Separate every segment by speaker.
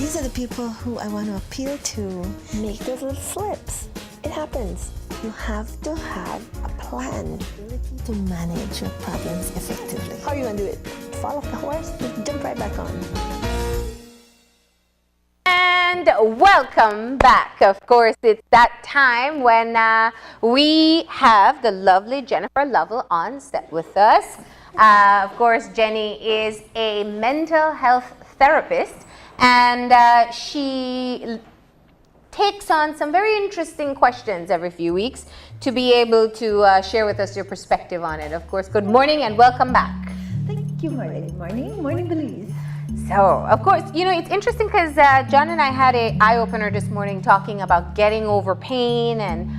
Speaker 1: these are the people who I want to appeal to. Make those little slips. It happens. You have to have a plan to manage your problems effectively. How are you going to do it? Fall off the horse? Jump right back on.
Speaker 2: And welcome back. Of course, it's that time when we have the lovely Jennifer Lovell on set with us. Of course, Jenny is a mental health therapist, and she takes on some very interesting questions every few weeks to be able to share with us your perspective on it. Of course, good morning and welcome back.
Speaker 3: Thank you, Morning, Belize.
Speaker 2: So, of course, you know, it's interesting because John and I had an eye-opener this morning talking about getting over pain and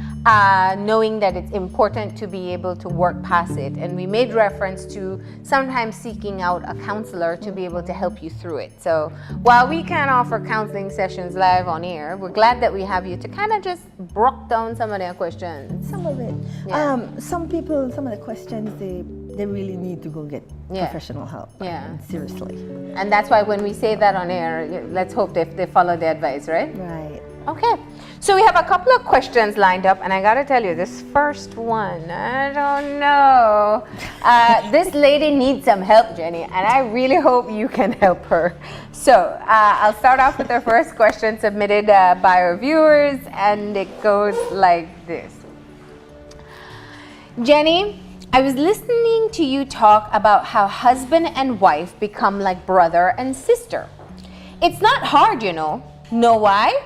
Speaker 2: knowing that it's important to be able to work past it. And we made reference to sometimes seeking out a counselor to be able to help you through it. So, while we can't offer counseling sessions live on air, we're glad that we have you to kind of just break down some of their questions.
Speaker 3: Some of it.
Speaker 2: Yeah.
Speaker 3: Some of the questions, they really need to go get professional help.
Speaker 2: Yeah.
Speaker 3: Seriously.
Speaker 2: And that's why when we say that on air, let's hope they follow the advice, right?
Speaker 3: Right.
Speaker 2: Okay. So we have a couple of questions lined up, and I got to tell you, this first one, I don't know. This lady needs some help, Jenny, and I really hope you can help her. So I'll start off with the first question submitted by our viewers, and it goes like this. Jenny, I was listening to you talk about how husband and wife become like brother and sister. It's not hard, you know. Know why?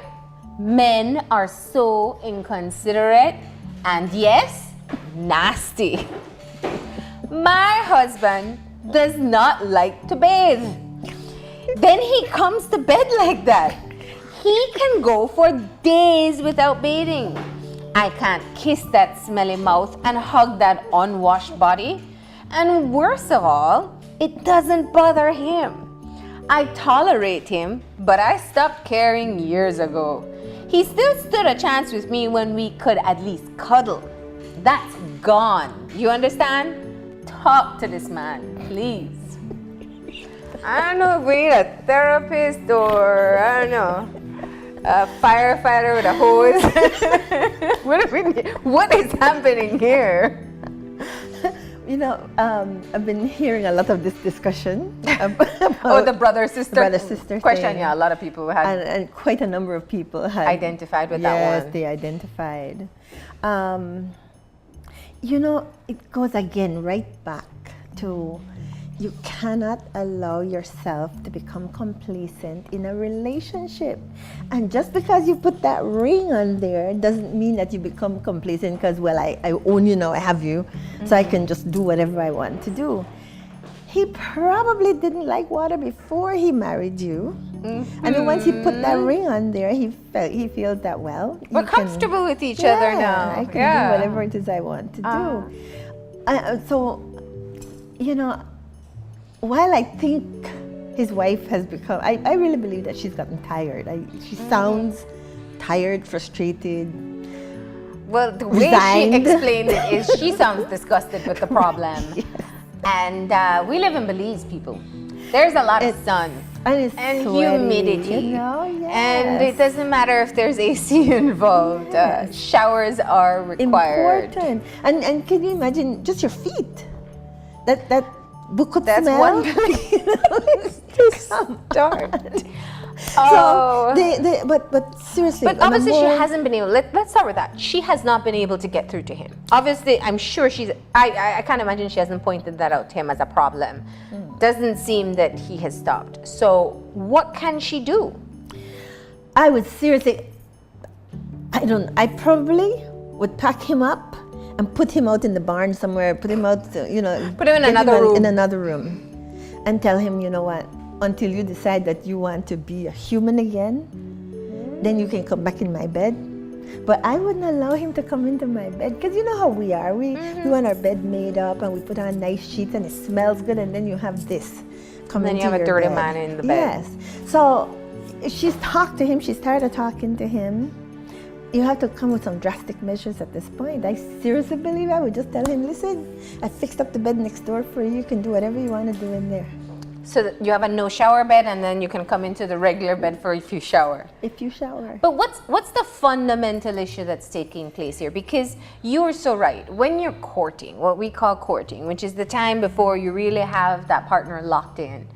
Speaker 2: Men are so inconsiderate and, yes, nasty. My husband does not like to bathe. Then he comes to bed like that. He can go for days without bathing. I can't kiss that smelly mouth and hug that unwashed body. And worst of all, it doesn't bother him. I tolerate him, but I stopped caring years ago. He still stood a chance with me when we could at least cuddle. That's gone. You understand? Talk to this man, please. I don't know if we need a therapist or, I don't know, a firefighter with a hose. What is happening here?
Speaker 3: You know, I've been hearing a lot of this discussion
Speaker 2: about the brother-sister question.
Speaker 3: Thing.
Speaker 2: Yeah, a lot of people had.
Speaker 3: And quite a number of people had
Speaker 2: identified with that one.
Speaker 3: Yes, they identified. You know, it goes again right back to you cannot allow yourself to become complacent in a relationship. And just because you put that ring on there doesn't mean that you become complacent because, well, I own you now, I have you, so I can just do whatever I want to do. He probably didn't like water before he married you. And then once he put that ring on there, he feels that, well,
Speaker 2: we're comfortable with each other now.
Speaker 3: I can do whatever it is I want to do. So, you know, while I think his wife has become, I really believe that she's gotten tired. She sounds tired, frustrated.
Speaker 2: Well, the way she explained it is she sounds disgusted with the problem. Yes. And we live in Belize, people. There's a lot of sun and humidity.
Speaker 3: You know, yes.
Speaker 2: And it doesn't matter if there's AC involved. Yes. Showers are required.
Speaker 3: Important. And can you imagine just your feet? That's
Speaker 2: smell? One thing.
Speaker 3: To start.
Speaker 2: Oh.
Speaker 3: So but seriously.
Speaker 2: But obviously she hasn't been able, let's start with that. She has not been able to get through to him. Obviously, I'm sure I can't imagine she hasn't pointed that out to him as a problem. Doesn't seem that he has stopped. So what can she do?
Speaker 3: I would seriously, I probably would pack him up and put him out in the barn somewhere, put him out, put him in another room and tell him, you know what, until you decide that you want to be a human again, then you can come back in my bed. But I wouldn't allow him to come into my bed because you know how we are. We want our bed made up and we put on nice sheets and it smells good, and then you have this come into your bed.
Speaker 2: Then you have a dirty man in the bed.
Speaker 3: Yes. So she's talked to him. She's tired of talking to him. You have to come with some drastic measures at this point. I seriously believe I would just tell him, listen, I fixed up the bed next door for you. You can do whatever you want to do in there.
Speaker 2: So that you have a no shower bed, and then you can come into the regular bed for if you shower.
Speaker 3: If you shower.
Speaker 2: But what's the fundamental issue that's taking place here? Because you're so right. When you're courting, what we call courting, which is the time before you really have that partner locked in,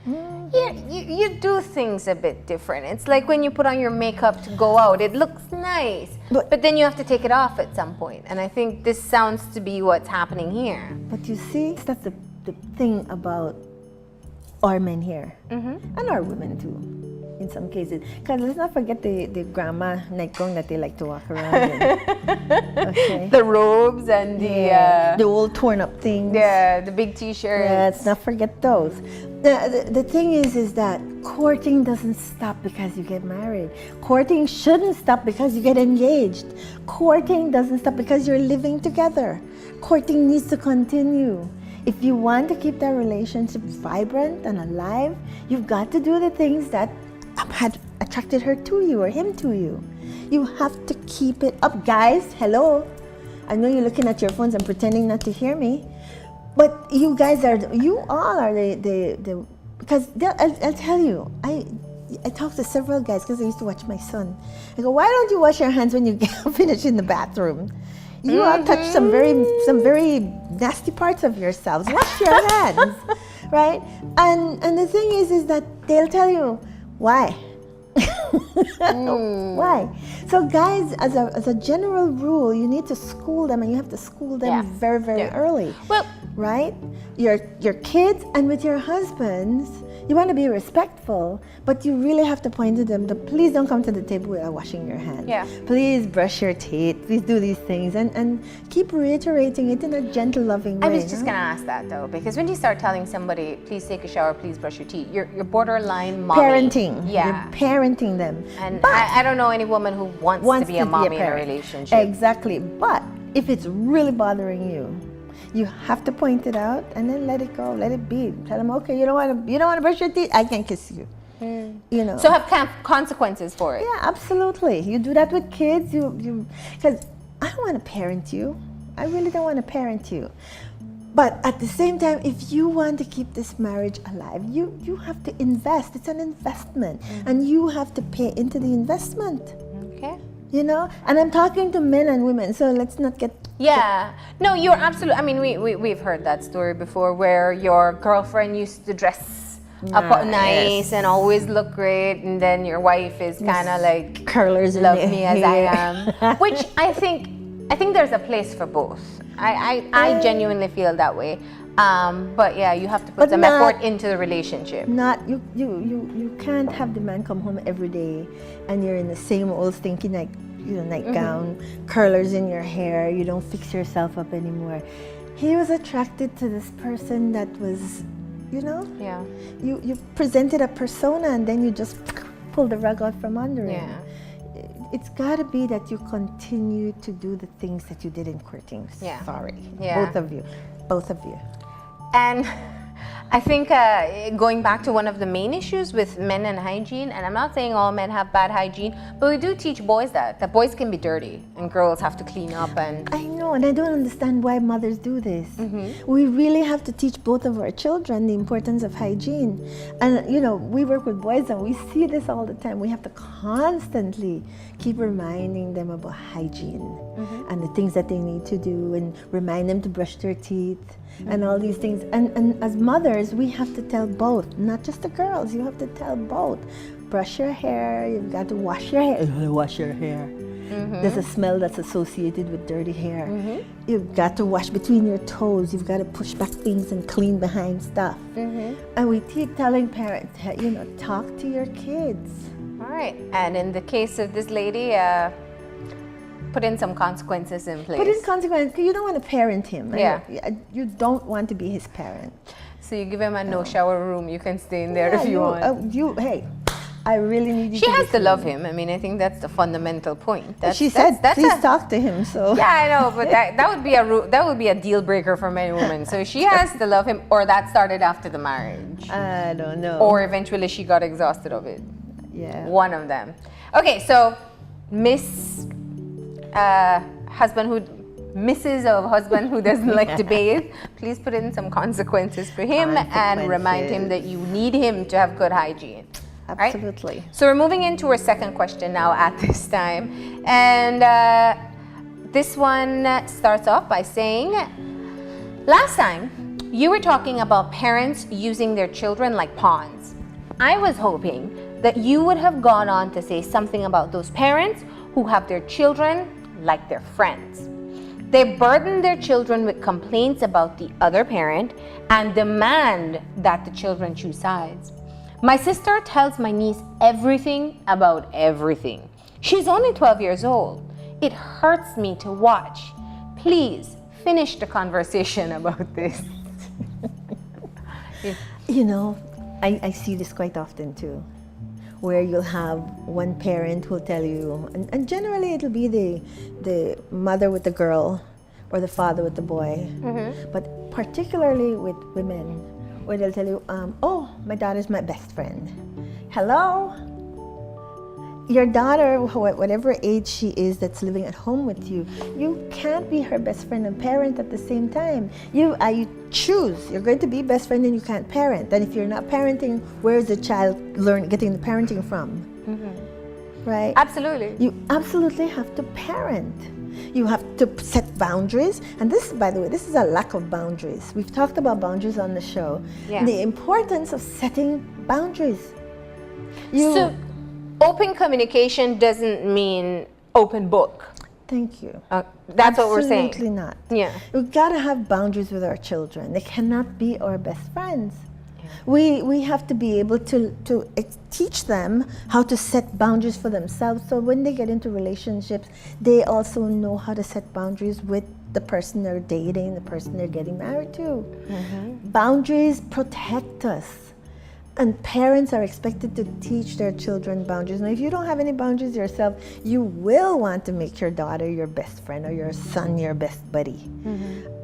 Speaker 2: you do things a bit different. It's like when you put on your makeup to go out, it looks nice, but then you have to take it off at some point. And I think this sounds to be what's happening here.
Speaker 3: But you see, that's the thing about our men here, and our women too, in some cases. Because let's not forget the grandma nightgown that they like to walk around in. Okay.
Speaker 2: The robes and
Speaker 3: the old torn up things.
Speaker 2: Yeah, the big t-shirts.
Speaker 3: Let's not forget those. The thing is that courting doesn't stop because you get married. Courting shouldn't stop because you get engaged. Courting doesn't stop because you're living together. Courting needs to continue. If you want to keep that relationship vibrant and alive, you've got to do the things that had attracted her to you or him to you. You have to keep it up. Guys, hello. I know you're looking at your phones and pretending not to hear me, but you all are the because I'll tell you, I talked to several guys because I used to watch my son. I go, why don't you wash your hands when you finish in the bathroom? You all touch some very nasty parts of yourselves. Wash your hands, right? And the thing is that they'll tell you why. Why? So guys, as a general rule, you need to school them, and you have to school them very early.
Speaker 2: Well,
Speaker 3: right? Your kids and with your husbands, you want to be respectful, but you really have to point to them that please don't come to the table without washing your hands.
Speaker 2: Yeah.
Speaker 3: Please brush your teeth. Please do these things, and keep reiterating it in a gentle, loving way.
Speaker 2: I was just gonna ask that though, because when you start telling somebody, please take a shower, please brush your teeth, you're borderline mommy.
Speaker 3: Parenting.
Speaker 2: Yeah.
Speaker 3: You're parenting them.
Speaker 2: And I don't know any woman who wants to be a mommy in a relationship.
Speaker 3: Exactly. But if it's really bothering you, you have to point it out and then let it go, let it be. Tell them, okay, you don't want to brush your teeth, I can't kiss you. You know.
Speaker 2: So have consequences for it.
Speaker 3: Yeah, absolutely. You do that with kids. Because I don't want to parent you. I really don't want to parent you. But at the same time, if you want to keep this marriage alive, you have to invest. It's an investment, and you have to pay into the investment.
Speaker 2: Okay.
Speaker 3: You know, and I'm talking to men and women, so let's not get.
Speaker 2: Yeah. No, you're absolutely. I mean, we've heard that story before, where your girlfriend used to dress up nice and always look great, and then your wife is kind of like
Speaker 3: curlers,
Speaker 2: love me as I am, which I think there's a place for both. I genuinely feel that way. But yeah, you have to put some effort into the relationship.
Speaker 3: You can't have the man come home every day and you're in the same old stinky nightgown, curlers in your hair, you don't fix yourself up anymore. He was attracted to this person that was,
Speaker 2: Yeah.
Speaker 3: You presented a persona and then you just pull the rug out from under him. It's got to be that you continue to do the things that you did in courting.
Speaker 2: Yeah.
Speaker 3: Sorry.
Speaker 2: Yeah.
Speaker 3: Both of you.
Speaker 2: And I think going back to one of the main issues with men and hygiene, and I'm not saying all men have bad hygiene, but we do teach boys that boys can be dirty and girls have to clean up. And
Speaker 3: I know, and I don't understand why mothers do this. We really have to teach both of our children the importance of hygiene. And we work with boys and we see this all the time. We have to constantly keep reminding them about hygiene and the things that they need to do, and remind them to brush their teeth and all these things. And as mothers, we have to tell both, not just the girls. You have to tell both. Brush your hair. You've got to wash your hair. You gotta wash your hair. There's a smell that's associated with dirty hair. You've got to wash between your toes. You've got to push back things and clean behind stuff. And we keep telling parents, talk to your kids.
Speaker 2: All right. And in the case of this lady, put in some consequences in place.
Speaker 3: Put in consequences. You don't want to parent him.
Speaker 2: Yeah.
Speaker 3: You don't want to be his parent.
Speaker 2: So you give him a no shower room. You can stay in there if you want.
Speaker 3: Hey, I really need you.
Speaker 2: She has to love him. I mean, I think that's the fundamental point.
Speaker 3: She said, please talk to him. So
Speaker 2: yeah, I know, but that would be a deal breaker for many women. So she has to love him, or that started after the marriage.
Speaker 3: I don't know.
Speaker 2: Or eventually she got exhausted of it.
Speaker 3: Yeah.
Speaker 2: One of them. Okay, so Miss husband who misses of husband who doesn't like to bathe, please put in some consequences for him and remind him that you need him to have good hygiene.
Speaker 3: Absolutely.
Speaker 2: Right? So we're moving into our second question now at this time. And this one starts off by saying, last time you were talking about parents using their children like pawns. I was hoping that you would have gone on to say something about those parents who have their children like their friends. They burden their children with complaints about the other parent and demand that the children choose sides. My sister tells my niece everything about everything. She's only 12 years old. It hurts me to watch. Please finish the conversation about this.
Speaker 3: You know, I see this quite often too, where you'll have one parent who'll tell you, and generally it'll be the mother with the girl or the father with the boy, but particularly with women, where they'll tell you, oh, my daughter's my best friend. Hello? Your daughter, whatever age she is that's living at home with you, you can't be her best friend and parent at the same time. You choose. You're going to be best friend and you can't parent. And if you're not parenting, where is the child getting the parenting from? Right?
Speaker 2: Absolutely.
Speaker 3: You absolutely have to parent. You have to set boundaries. And this, by the way, this is a lack of boundaries. We've talked about boundaries on the show.
Speaker 2: Yeah.
Speaker 3: The importance of setting boundaries.
Speaker 2: So, open communication doesn't mean open book.
Speaker 3: Thank you.
Speaker 2: That's what we're saying.
Speaker 3: Absolutely not.
Speaker 2: Yeah.
Speaker 3: We've got to have boundaries with our children. They cannot be our best friends.
Speaker 2: Yeah.
Speaker 3: We have to be able to teach them how to set boundaries for themselves, so when they get into relationships, they also know how to set boundaries with the person they're dating, the person they're getting married to. Boundaries protect us. And parents are expected to teach their children boundaries. Now, if you don't have any boundaries yourself, you will want to make your daughter your best friend or your son your best buddy.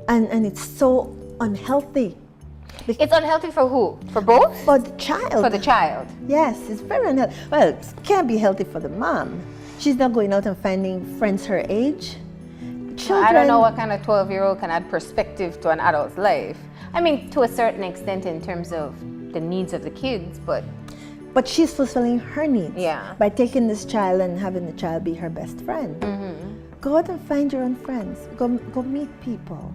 Speaker 3: And it's so unhealthy.
Speaker 2: It's unhealthy for who? For both?
Speaker 3: For the child.
Speaker 2: For the child.
Speaker 3: Yes, it's very unhealthy. Well, it can't be healthy for the mom. She's not going out and finding friends her age. Children,
Speaker 2: I don't know what kind of 12-year-old can add perspective to an adult's life. I mean, to a certain extent in terms of the needs of the kids, but
Speaker 3: she's fulfilling her needs.
Speaker 2: Yeah.
Speaker 3: By taking this child and having the child be her best friend. Go out and find your own friends. Go meet people,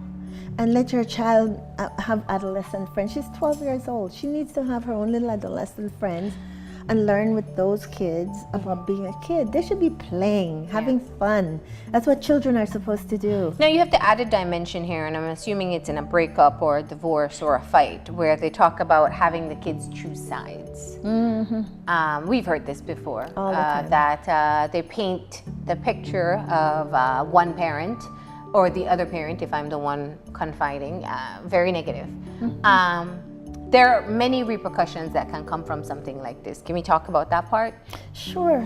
Speaker 3: and let your child have adolescent friends. She's 12 years old. She needs to have her own little adolescent friends, and learn with those kids about being a kid. They should be playing, having fun. That's what children are supposed to do.
Speaker 2: Now you have to add a dimension here, and I'm assuming it's in a breakup or a divorce or a fight where they talk about having the kids choose sides. We've heard this before,
Speaker 3: all the time.
Speaker 2: that they paint the picture of one parent or the other parent, if I'm the one confiding, very negative. There are many repercussions that can come from something like this. Can we talk about that part?
Speaker 3: Sure.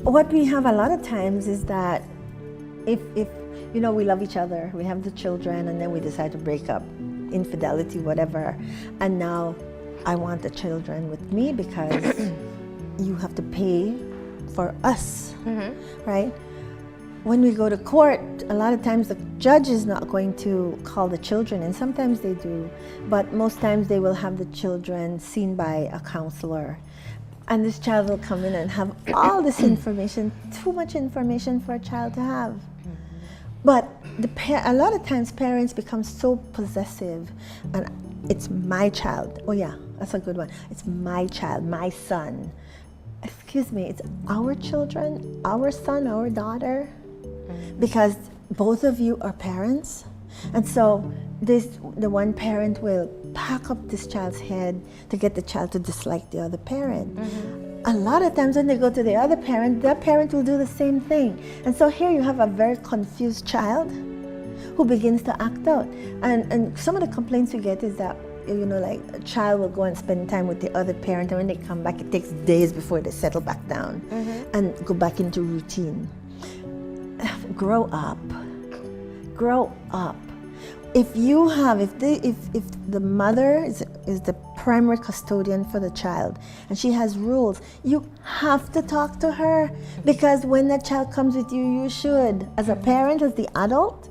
Speaker 3: What we have a lot of times is that if we love each other, we have the children, and then we decide to break up, infidelity, whatever, and now I want the children with me because you have to pay for us, right? When we go to court, a lot of times the judge is not going to call the children, and sometimes they do, but most times they will have the children seen by a counselor. And this child will come in and have all this information, too much information for a child to have. But a lot of times parents become so possessive, and it's my child. Oh yeah, that's a good one. It's my child, my son. Excuse me, it's our children, our son, our daughter. Because both of you are parents, and so the one parent will pack up this child's head to get the child to dislike the other parent. A lot of times when they go to the other parent, that parent will do the same thing. And so here you have a very confused child who begins to act out. And some of the complaints we get is that, like a child will go and spend time with the other parent, and when they come back, it takes days before they settle back down and go back into routine. Grow up. Grow up. If the mother is the primary custodian for the child, and she has rules. You have to talk to her, because when that child comes with you, you should, as a parent, as the adult,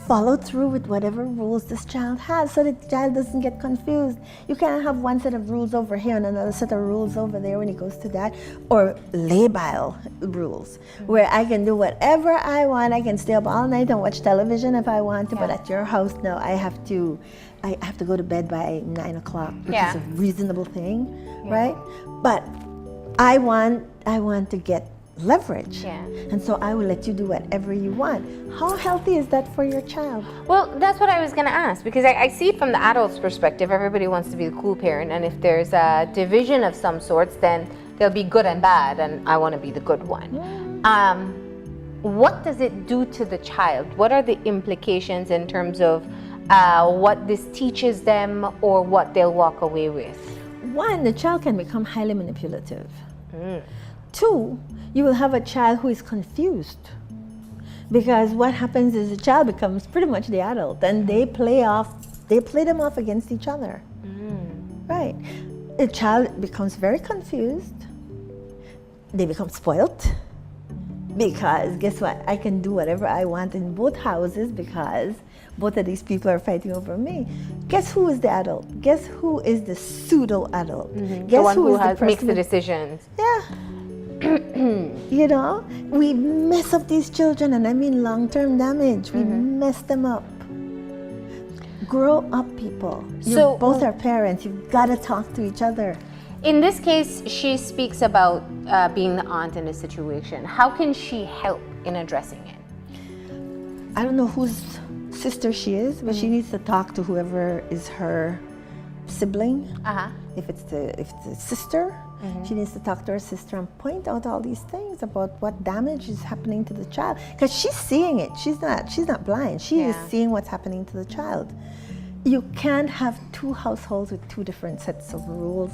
Speaker 3: follow through with whatever rules this child has, so that the child doesn't get confused. You can't have one set of rules over here and another set of rules over there when he goes to that, or labile rules, where I can do whatever I want. I can stay up all night and watch television if I want to, but at your house, no, I have to go to bed by 9 o'clock, which is a reasonable thing, right? But I want to get leverage, and so I will let you do whatever you want. How healthy is that for your child?
Speaker 2: Well, that's what I was going to ask, because I see it from the adult's perspective. Everybody wants to be the cool parent, and if there's a division of some sorts, then there'll be good and bad, and I want to be the good one. What does it do to the child? What are the implications in terms of what this teaches them, or what they'll walk away with?
Speaker 3: One, the child can become highly manipulative. Two, you will have a child who is confused, because what happens is the child becomes pretty much the adult, and they play them off against each other. Right? The child becomes very confused. They become spoiled, because guess what? I can do whatever I want in both houses, because both of these people are fighting over me. Guess who is the adult? Guess who is the pseudo adult? Guess
Speaker 2: the one who makes the decisions.
Speaker 3: Yeah. You know, we mess up these children, and I mean long-term damage. We mess them up. Grow up, people. You both are parents. You've got to talk to each other.
Speaker 2: In this case, she speaks about being the aunt in a situation. How can she help in addressing it?
Speaker 3: I don't know whose sister she is, but she needs to talk to whoever is her sibling. If it's the sister, she needs to talk to her sister and point out all these things about what damage is happening to the child, because she's seeing it. She's not blind. She is seeing what's happening to the child. You can't have two households with two different sets of rules.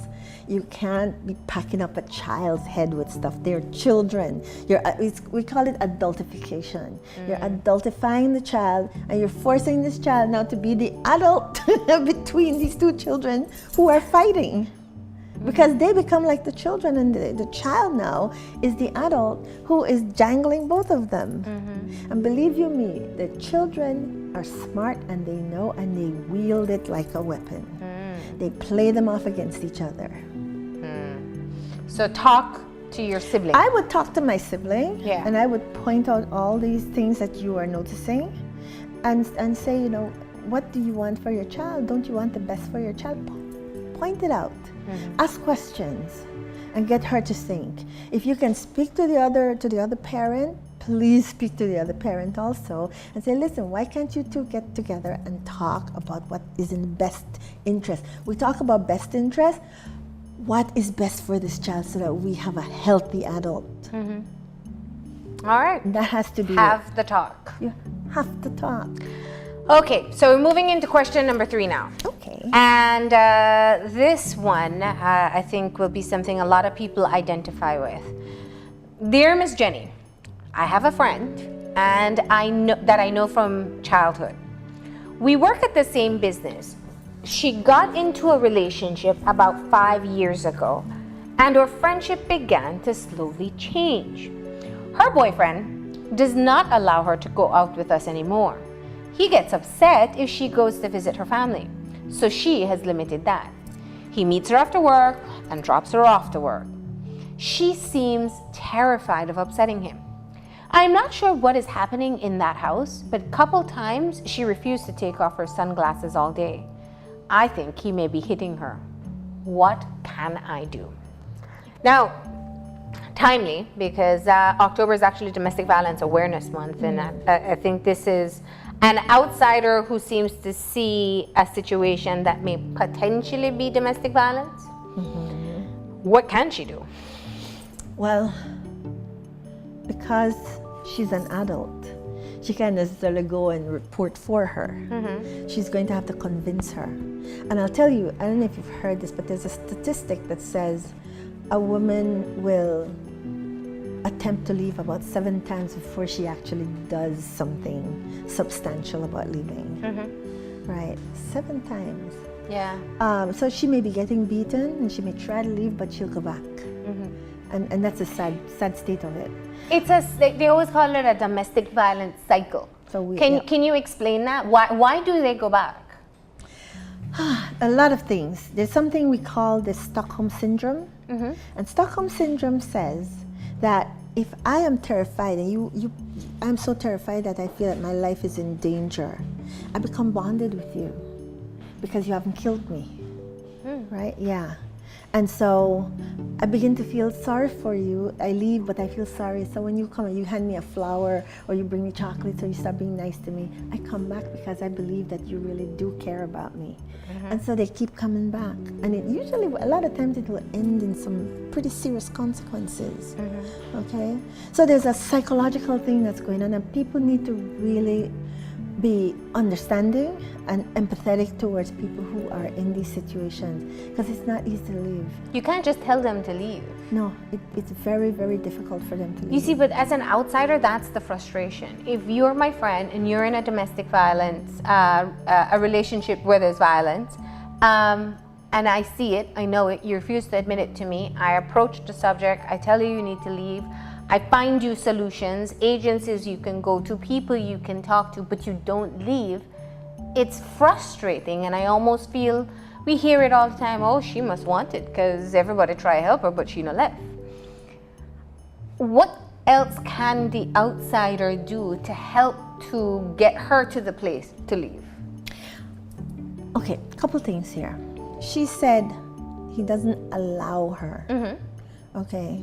Speaker 3: You can't be packing up a child's head with stuff. They're children. We call it adultification. You're adultifying the child, and you're forcing this child now to be the adult between these two children who are fighting. Because they become like the children, and the child now is the adult who is jangling both of them. And believe you me, the children are smart, and they know, and they wield it like a weapon. They play them off against each other.
Speaker 2: So talk to your sibling.
Speaker 3: I would talk to my sibling, and I would point out all these things that you are noticing, and say, you know, what do you want for your child? Don't you want the best for your child? Point it out. Ask questions and get her to think. If you can speak to the other parent, please speak to the other parent also, and say, listen, why can't you two get together and talk about what is in the best interest? We talk about best interest. What is best for this child, so that we have a healthy adult?
Speaker 2: All right.
Speaker 3: That has to be
Speaker 2: Have the talk.
Speaker 3: You have to talk.
Speaker 2: Okay, so we're moving into question number 3 now.
Speaker 3: Okay.
Speaker 2: And this one, I think, will be something a lot of people identify with. Dear Miss Jenny, I have a friend, and I know from childhood. We work at the same business. She got into a relationship about 5 years ago, and our friendship began to slowly change. Her boyfriend does not allow her to go out with us anymore. He gets upset if she goes to visit her family, so she has limited that. He meets her after work and drops her off to work. She seems terrified of upsetting him. I'm not sure what is happening in that house, but a couple times she refused to take off her sunglasses all day. I think he may be hitting her. What can I do? Now, timely, because October is actually Domestic Violence Awareness Month, and I think this is an outsider who seems to see a situation that may potentially be domestic violence. What can she do?
Speaker 3: Well, because she's an adult, she can't necessarily go and report for her. She's going to have to convince her. And I'll tell you, I don't know if you've heard this, but there's a statistic that says a woman will attempt to leave about 7 times before she actually does something substantial about leaving. Right, 7 times.
Speaker 2: Yeah.
Speaker 3: So she may be getting beaten and she may try to leave, but she'll go back. And that's a sad state of it.
Speaker 2: They always call it a domestic violence cycle.
Speaker 3: So
Speaker 2: can you explain that? Why do they go back?
Speaker 3: A lot of things. There's something we call the Stockholm Syndrome. And Stockholm Syndrome says that if I am terrified and I'm so terrified that I feel that my life is in danger, I become bonded with you because you haven't killed me. Right? Yeah. And so I begin to feel sorry for you. I leave, but I feel sorry. So when you come and you hand me a flower or you bring me chocolates or you start being nice to me, I come back because I believe that you really do care about me. And so they keep coming back. And it usually, a lot of times it will end in some pretty serious consequences. Okay? So there's a psychological thing that's going on, and people need to really be understanding and empathetic towards people who are in these situations, because it's not easy to leave.
Speaker 2: You can't just tell them to leave.
Speaker 3: No, it's very, very difficult for them to leave.
Speaker 2: You see, but as an outsider, that's the frustration. If you're my friend and you're in a domestic violence, a relationship where there's violence, and I see it, I know it, you refuse to admit it to me, I approach the subject, I tell you need to leave, I find you solutions, agencies you can go to, people you can talk to, but you don't leave. It's frustrating, and I almost feel, we hear it all the time, oh, she must want it because everybody try to help her, but she no left. What else can the outsider do to help to get her to the place to leave?
Speaker 3: Okay, a couple things here. She said he doesn't allow her. Okay.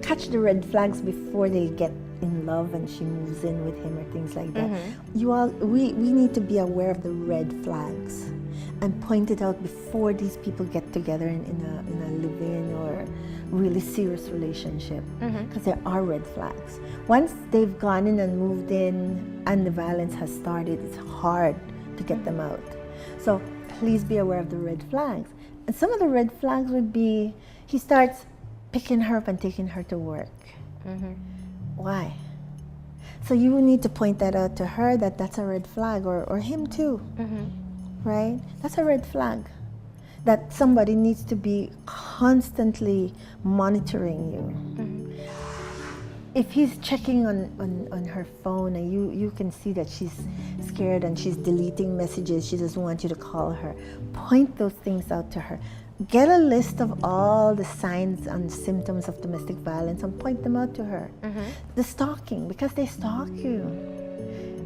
Speaker 3: Catch the red flags before they get in love and she moves in with him or things like that. We need to be aware of the red flags and point it out before these people get together in a live-in or really serious relationship, because there are red flags. Once they've gone in and moved in and the violence has started, it's hard to get them out. So please be aware of the red flags. And some of the red flags would be, he starts picking her up and taking her to work. Why? So you need to point that out to her, that that's a red flag, or him too, right? That's a red flag. That somebody needs to be constantly monitoring you. If he's checking on her phone and you can see that she's scared and she's deleting messages, she doesn't want you to call her, point those things out to her. Get a list of all the signs and symptoms of domestic violence and point them out to her. The stalking, because they stalk you.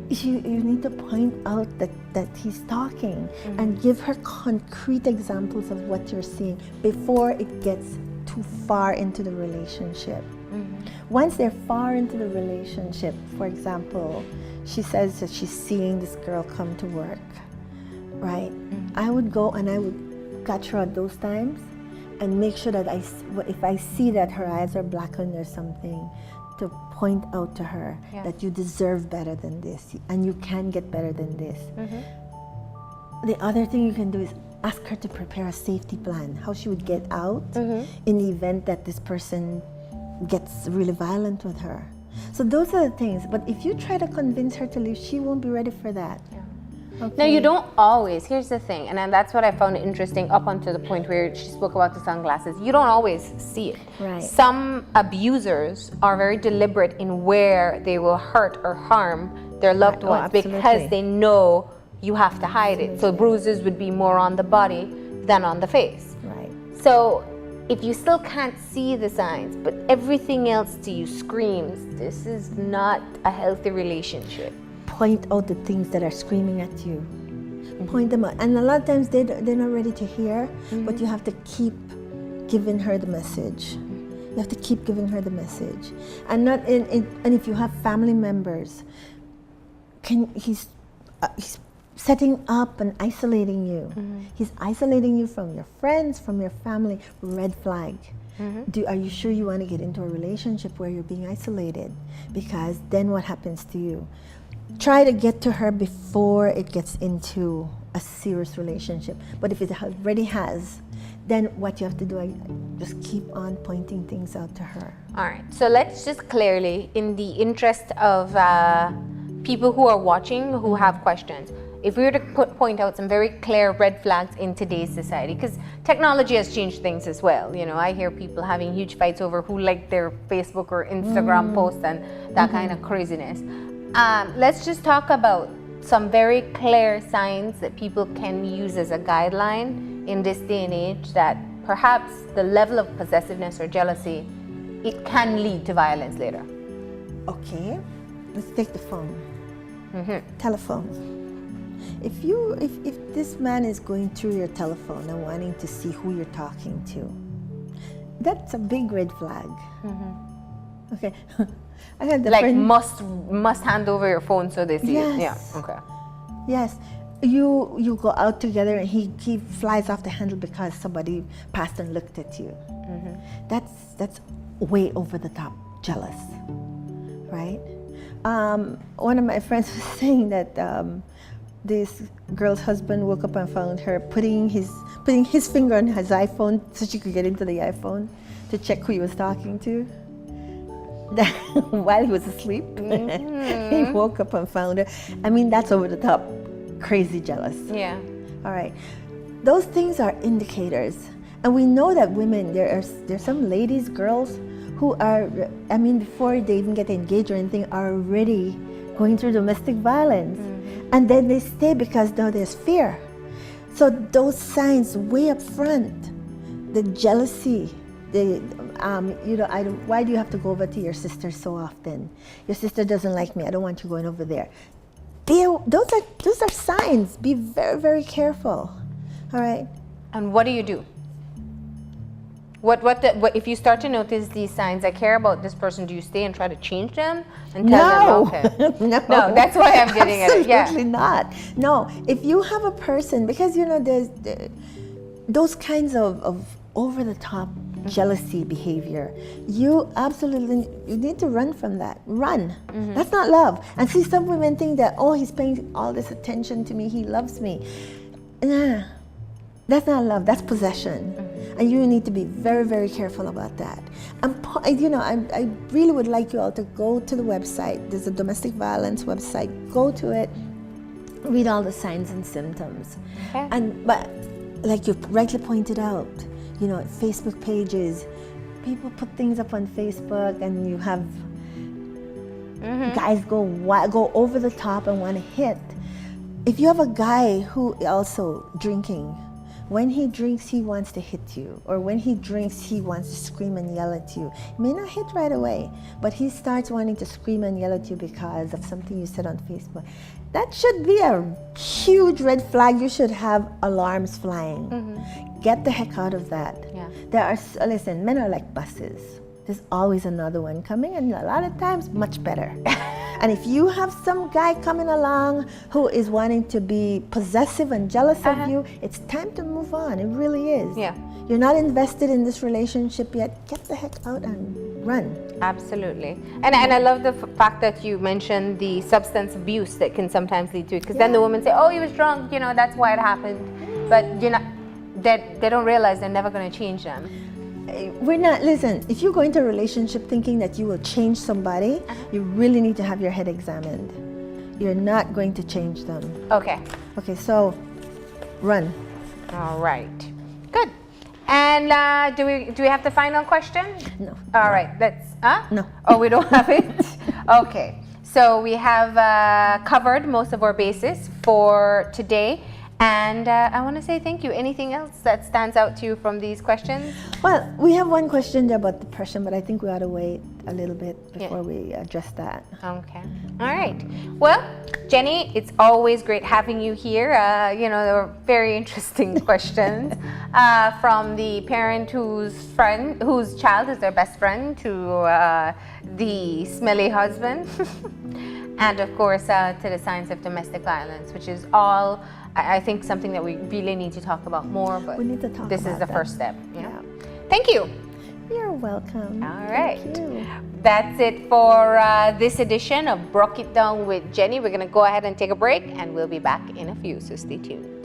Speaker 3: You need to point out that he's stalking and give her concrete examples of what you're seeing before it gets too far into the relationship. Once they're far into the relationship, for example, she says that she's seeing this girl come to work, right? I would go and I would catch her at those times and make sure that if I see that her eyes are blackened or something, to point out to her that you deserve better than this and you can get better than this. The other thing you can do is ask her to prepare a safety plan, how she would get out in the event that this person gets really violent with her. So those are the things. But if you try to convince her to leave, she won't be ready for that. Okay.
Speaker 2: Now, you don't always, here's the thing, and that's what I found interesting up until the point where she spoke about the sunglasses. You don't always see it.
Speaker 3: Right.
Speaker 2: Some abusers are very deliberate in where they will hurt or harm their loved ones because they know you have to hide it. So bruises would be more on the body than on the face.
Speaker 3: Right.
Speaker 2: So if you still can't see the signs, but everything else to you screams, this is not a healthy relationship.
Speaker 3: Point out the things that are screaming at you. Point them out. And a lot of times they're not ready to hear, but you have to keep giving her the message. You have to keep giving her the message. And not and if you have family members, he's setting up and isolating you. He's isolating you from your friends, from your family. Red flag. Are you sure you want to get into a relationship where you're being isolated? Because then what happens to you? Try to get to her before it gets into a serious relationship. But if it already has, then what you have to do is just keep on pointing things out to her.
Speaker 2: All right. So let's just clearly, in the interest of people who are watching, who have questions, if we were to point out some very clear red flags in today's society, because technology has changed things as well. You know, I hear people having huge fights over who liked their Facebook or Instagram posts and that kind of craziness. Let's just talk about some very clear signs that people can use as a guideline in this day and age that perhaps the level of possessiveness or jealousy, it can lead to violence later.
Speaker 3: Okay, let's take the phone. Telephone. If this man is going through your telephone and wanting to see who you're talking to, that's a big red flag. Okay. I had the
Speaker 2: like
Speaker 3: friend,
Speaker 2: must hand over your phone so they see it.
Speaker 3: Yes.
Speaker 2: Yeah. Okay.
Speaker 3: yes, you go out together and he flies off the handle because somebody passed and looked at you. That's way over the top jealous, right? One of my friends was saying that this girl's husband woke up and found her putting his finger on his iPhone so she could get into the iPhone to check who he was talking to. While he was asleep, he woke up and found her. I mean, that's over the top, crazy jealous.
Speaker 2: Yeah.
Speaker 3: All right, those things are indicators, and we know that women. There's some ladies, girls, who are. I mean, before they even get engaged or anything, are already going through domestic violence, and then they stay because now there's fear. So those signs way up front, the jealousy. Why do you have to go over to your sister so often? Your sister doesn't like me. I don't want you going over there. Those are signs. Be very, very careful. All right.
Speaker 2: And what do you do? What if you start to notice these signs? I care about this person. Do you stay and try to change them and tell them? Okay. No, that's why I'm getting at it. Yeah.
Speaker 3: Absolutely not. No, if you have a person, because there's those kinds of over the top jealousy behavior, you need to run from that. Run. That's not love. And see, some women think that, oh, he's paying all this attention to me, he loves me. Nah, that's not love, that's possession. And you need to be very, very careful about that. I really would like you all to go to the website. There's a domestic violence website. Go to it, read all the signs and symptoms.
Speaker 2: Okay.
Speaker 3: But like you rightly pointed out, Facebook pages, people put things up on Facebook, and you have guys go over the top and want to hit. If you have a guy who also drinking, when he drinks he wants to hit you, or when he drinks he wants to scream and yell at you. He may not hit right away, but he starts wanting to scream and yell at you because of something you said on Facebook. That should be a huge red flag. You should have alarms flying. Get the heck out of that.
Speaker 2: Yeah.
Speaker 3: Listen, men are like buses. There's always another one coming, and a lot of times much better. And if you have some guy coming along who is wanting to be possessive and jealous of you, it's time to move on. It really is.
Speaker 2: Yeah.
Speaker 3: You're not invested in this relationship yet. Get the heck out and run.
Speaker 2: Absolutely. And I love the fact that you mentioned the substance abuse that can sometimes lead to it, because then the women say, oh, he was drunk, that's why it happened. But they don't realize they're never going to change them.
Speaker 3: Listen, if you go into a relationship thinking that you will change somebody, you really need to have your head examined. You're not going to change them.
Speaker 2: Okay.
Speaker 3: Okay, so run.
Speaker 2: All right. Good. And do we have the final question?
Speaker 3: No.
Speaker 2: All right. Let's.
Speaker 3: No.
Speaker 2: Oh, we don't have it? Okay. So we have covered most of our bases for today. And I want to say thank you. Anything else that stands out to you from these questions?
Speaker 3: Well, we have one question there about depression, but I think we ought to wait a little bit before we address that.
Speaker 2: Okay. All right. Well, Jenny, it's always great having you here. There were very interesting questions from the parent whose child is their best friend, to the smelly husband, and of course to the signs of domestic violence, which is all, I think, something that we really need to talk about more, but
Speaker 3: we need to talk
Speaker 2: this
Speaker 3: about
Speaker 2: is the
Speaker 3: that.
Speaker 2: first step. Yeah. Thank you.
Speaker 3: You're welcome.
Speaker 2: All right.
Speaker 3: Thank you.
Speaker 2: That's it for this edition of Bruk It Down with Jenny. We're going to go ahead and take a break, and we'll be back in a few, so stay tuned.